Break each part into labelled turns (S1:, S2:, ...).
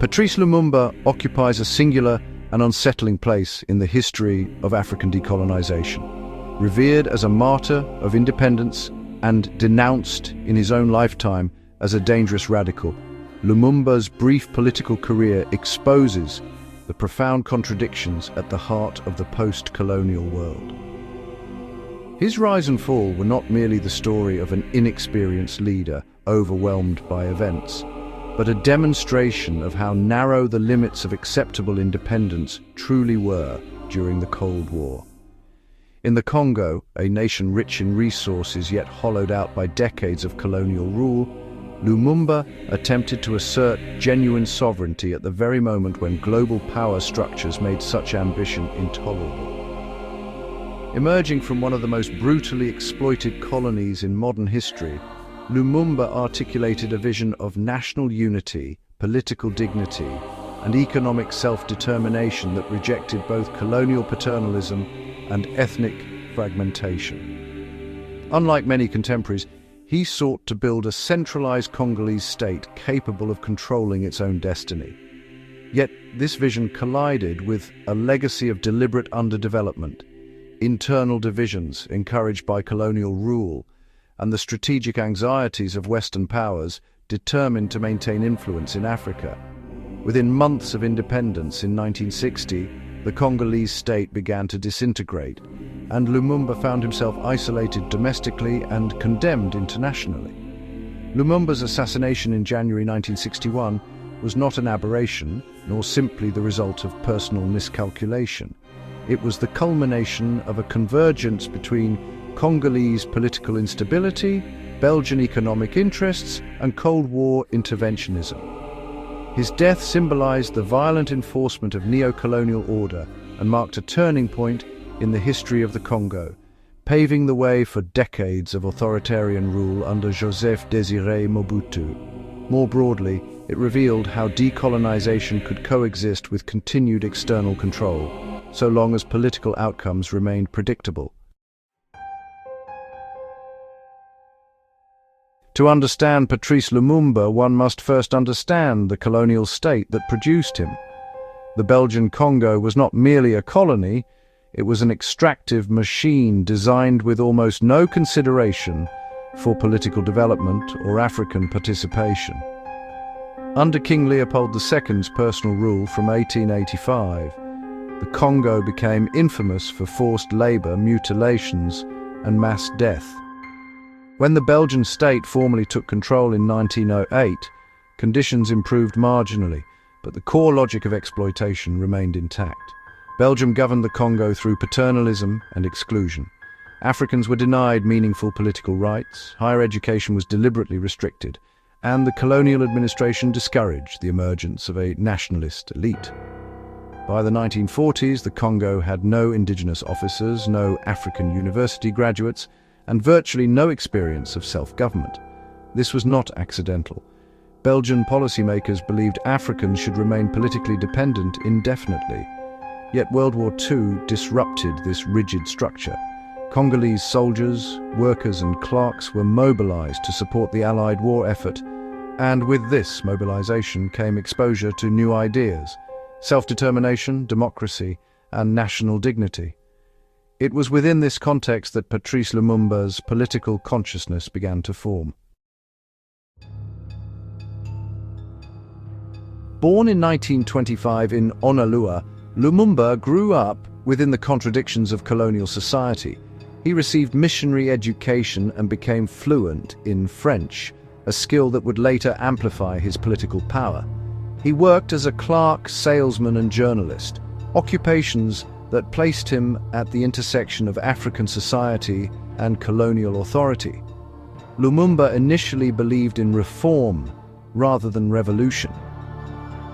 S1: Patrice Lumumba occupies a singular and unsettling place in the history of African decolonization. Revered as a martyr of independence and denounced in his own lifetime as a dangerous radical, Lumumba's brief political career exposes the profound contradictions at the heart of the post-colonial world. His rise and fall were not merely the story of an inexperienced leader overwhelmed by events, but a demonstration of how narrow the limits of acceptable independence truly were during the Cold War. In the Congo, a nation rich in resources yet hollowed out by decades of colonial rule, Lumumba attempted to assert genuine sovereignty at the very moment when global power structures made such ambition intolerable. Emerging from one of the most brutally exploited colonies in modern history, Lumumba articulated a vision of national unity, political dignity, and economic self-determination that rejected both colonial paternalism and ethnic fragmentation. Unlike many contemporaries, he sought to build a centralized Congolese state capable of controlling its own destiny. Yet this vision collided with a legacy of deliberate underdevelopment, internal divisions encouraged by colonial rule, and the strategic anxieties of Western powers determined to maintain influence in Africa. Within months of independence in 1960, the Congolese state began to disintegrate, and Lumumba found himself isolated domestically and condemned internationally. Lumumba's assassination in January 1961 was not an aberration, nor simply the result of personal miscalculation. It was the culmination of a convergence between Congolese political instability, Belgian economic interests, and Cold War interventionism. His death symbolized the violent enforcement of neocolonial order and marked a turning point in the history of the Congo, paving the way for decades of authoritarian rule under Joseph Désiré Mobutu. More broadly, it revealed how decolonization could coexist with continued external control, so long as political outcomes remained predictable. To understand Patrice Lumumba, one must first understand the colonial state that produced him. The Belgian Congo was not merely a colony, it was an extractive machine designed with almost no consideration for political development or African participation. Under King Leopold II's personal rule from 1885, the Congo became infamous for forced labor, mutilations, and mass death. When the Belgian state formally took control in 1908, conditions improved marginally, but the core logic of exploitation remained intact. Belgium governed the Congo through paternalism and exclusion. Africans were denied meaningful political rights, higher education was deliberately restricted, and the colonial administration discouraged the emergence of a nationalist elite. By the 1940s, the Congo had no indigenous officers, no African university graduates, and virtually no experience of self-government. This was not accidental. Belgian policymakers believed Africans should remain politically dependent indefinitely. Yet World War II disrupted this rigid structure. Congolese soldiers, workers and clerks were mobilized to support the Allied war effort, and with this mobilization came exposure to new ideas: self-determination, democracy, and national dignity. It was within this context that Patrice Lumumba's political consciousness began to form. Born in 1925 in Honolulu, Lumumba grew up within the contradictions of colonial society. He received missionary education and became fluent in French, a skill that would later amplify his political power. He worked as a clerk, salesman, and journalist, occupations that placed him at the intersection of African society and colonial authority. Lumumba initially believed in reform rather than revolution.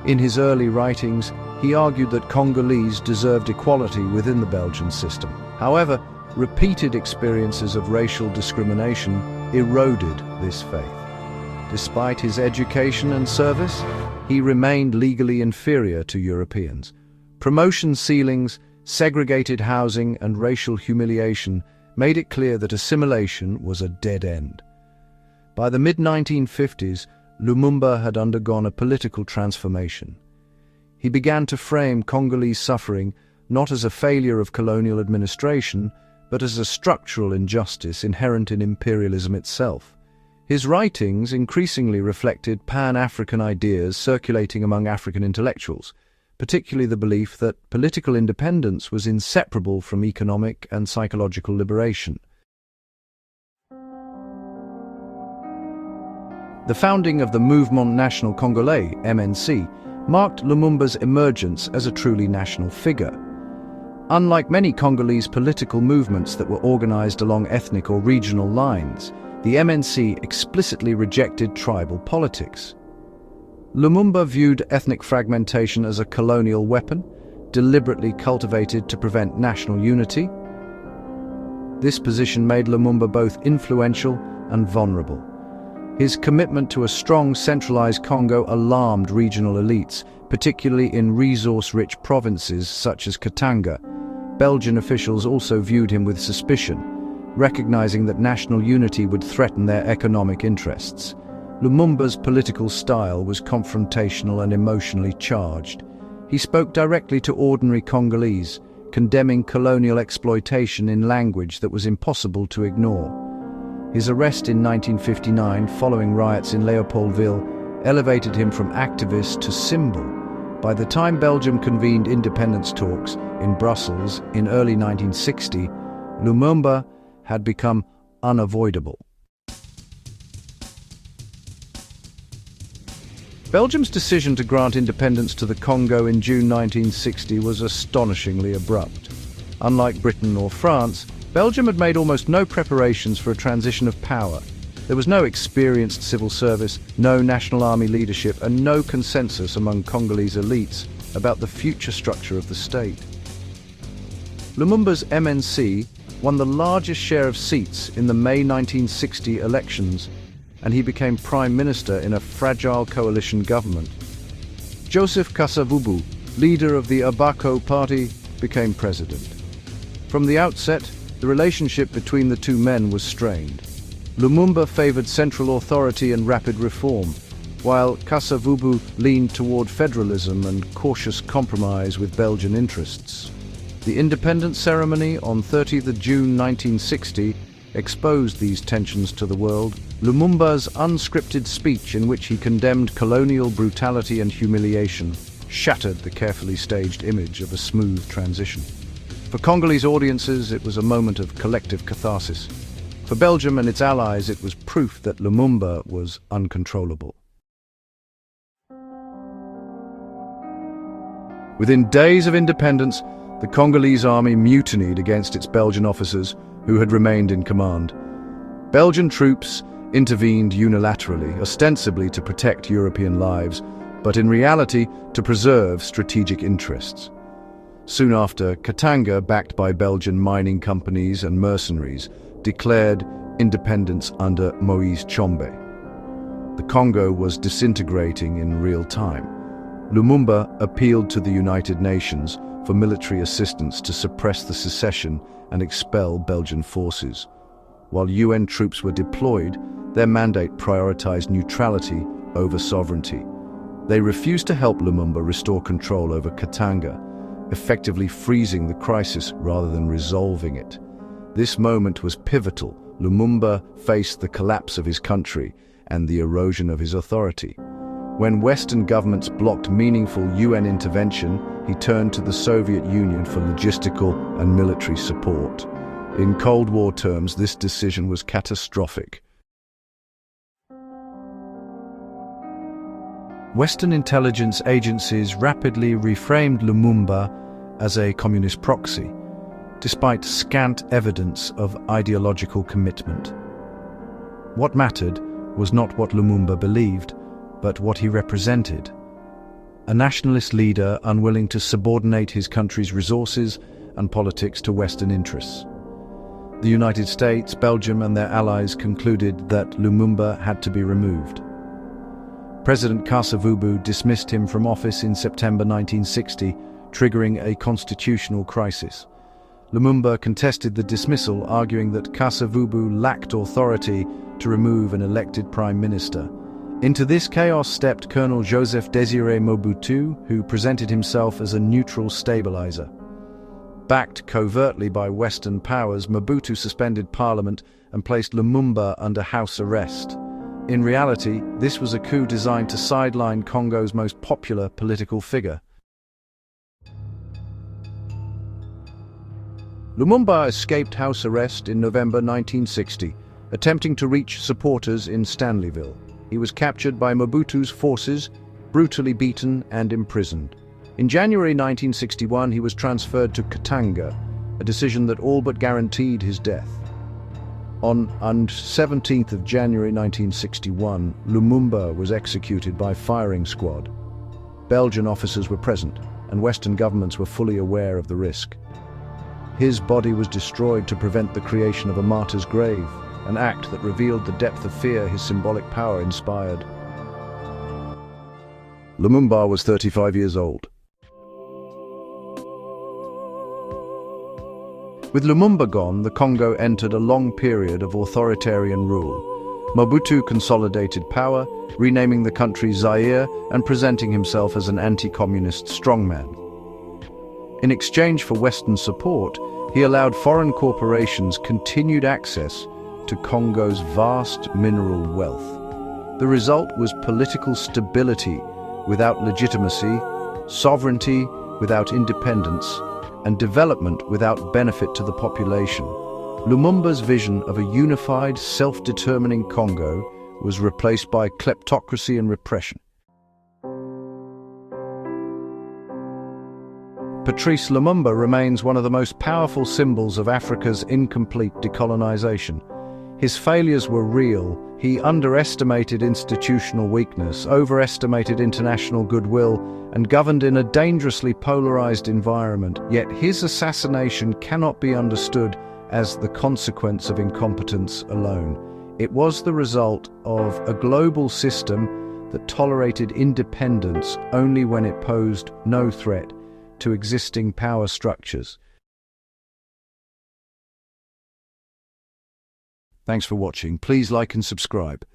S1: In his early writings, he argued that Congolese deserved equality within the Belgian system. However, repeated experiences of racial discrimination eroded this faith. Despite his education and service, he remained legally inferior to Europeans. Promotion ceilings, segregated housing, and racial humiliation made it clear that assimilation was a dead end. By the mid-1950s, Lumumba had undergone a political transformation. He began to frame Congolese suffering not as a failure of colonial administration, but as a structural injustice inherent in imperialism itself. His writings increasingly reflected pan-African ideas circulating among African intellectuals, particularly the belief that political independence was inseparable from economic and psychological liberation. The founding of the Mouvement National Congolais, MNC, marked Lumumba's emergence as a truly national figure. Unlike many Congolese political movements that were organized along ethnic or regional lines, the MNC explicitly rejected tribal politics. Lumumba viewed ethnic fragmentation as a colonial weapon, deliberately cultivated to prevent national unity. This position made Lumumba both influential and vulnerable. His commitment to a strong, centralized Congo alarmed regional elites, particularly in resource-rich provinces such as Katanga. Belgian officials also viewed him with suspicion, recognizing that national unity would threaten their economic interests. Lumumba's political style was confrontational and emotionally charged. He spoke directly to ordinary Congolese, condemning colonial exploitation in language that was impossible to ignore. His arrest in 1959, following riots in Leopoldville, elevated him from activist to symbol. By the time Belgium convened independence talks in Brussels in early 1960, Lumumba had become unavoidable. Belgium's decision to grant independence to the Congo in June 1960 was astonishingly abrupt. Unlike Britain or France, Belgium had made almost no preparations for a transition of power. There was no experienced civil service, no national army leadership, and no consensus among Congolese elites about the future structure of the state. Lumumba's MNC won the largest share of seats in the May 1960 elections, and he became prime minister in a fragile coalition government. Joseph Kasavubu, leader of the Abako party, became president. From the outset, the relationship between the two men was strained. Lumumba favored central authority and rapid reform, while Kasavubu leaned toward federalism and cautious compromise with Belgian interests. The independence ceremony on 30th June 1960 exposed these tensions to the world. Lumumba's unscripted speech, in which he condemned colonial brutality and humiliation, shattered the carefully staged image of a smooth transition. For Congolese audiences, it was a moment of collective catharsis. For Belgium and its allies, it was proof that Lumumba was uncontrollable. Within days of independence, the Congolese army mutinied against its Belgian officers who had remained in command. Belgian troops intervened unilaterally, ostensibly to protect European lives, but in reality to preserve strategic interests. Soon after, Katanga, backed by Belgian mining companies and mercenaries, declared independence under Moise Tshombe. The Congo was disintegrating in real time. Lumumba appealed to the United Nations for military assistance to suppress the secession and expel Belgian forces. While UN troops were deployed, their mandate prioritized neutrality over sovereignty. They refused to help Lumumba restore control over Katanga, effectively freezing the crisis rather than resolving it. This moment was pivotal. Lumumba faced the collapse of his country and the erosion of his authority. When Western governments blocked meaningful UN intervention, he turned to the Soviet Union for logistical and military support. In Cold War terms, this decision was catastrophic. Western intelligence agencies rapidly reframed Lumumba as a communist proxy, despite scant evidence of ideological commitment. What mattered was not what Lumumba believed, but what he represented. A nationalist leader unwilling to subordinate his country's resources and politics to Western interests. The United States, Belgium, and their allies concluded that Lumumba had to be removed. President Kasavubu dismissed him from office in September 1960, triggering a constitutional crisis. Lumumba contested the dismissal, arguing that Kasavubu lacked authority to remove an elected prime minister. Into this chaos stepped Colonel Joseph Désiré Mobutu, who presented himself as a neutral stabilizer. Backed covertly by Western powers, Mobutu suspended parliament and placed Lumumba under house arrest. In reality, this was a coup designed to sideline Congo's most popular political figure. Lumumba escaped house arrest in November 1960, attempting to reach supporters in Stanleyville. He was captured by Mobutu's forces, brutally beaten and imprisoned. In January 1961, he was transferred to Katanga, a decision that all but guaranteed his death. On 17th of January 1961, Lumumba was executed by firing squad. Belgian officers were present, and Western governments were fully aware of the risk. His body was destroyed to prevent the creation of a martyr's grave, an act that revealed the depth of fear his symbolic power inspired. Lumumba was 35 years old. With Lumumba gone, the Congo entered a long period of authoritarian rule. Mobutu consolidated power, renaming the country Zaire and presenting himself as an anti-communist strongman. In exchange for Western support, he allowed foreign corporations continued access to Congo's vast mineral wealth. The result was political stability without legitimacy, sovereignty without independence, and development without benefit to the population. Lumumba's vision of a unified, self-determining Congo was replaced by kleptocracy and repression. Patrice Lumumba remains one of the most powerful symbols of Africa's incomplete decolonization. His failures were real. He underestimated institutional weakness, overestimated international goodwill, and governed in a dangerously polarized environment. Yet his assassination cannot be understood as the consequence of incompetence alone. It was the result of a global system that tolerated independence only when it posed no threat to existing power structures. Thanks for watching. Please like and subscribe.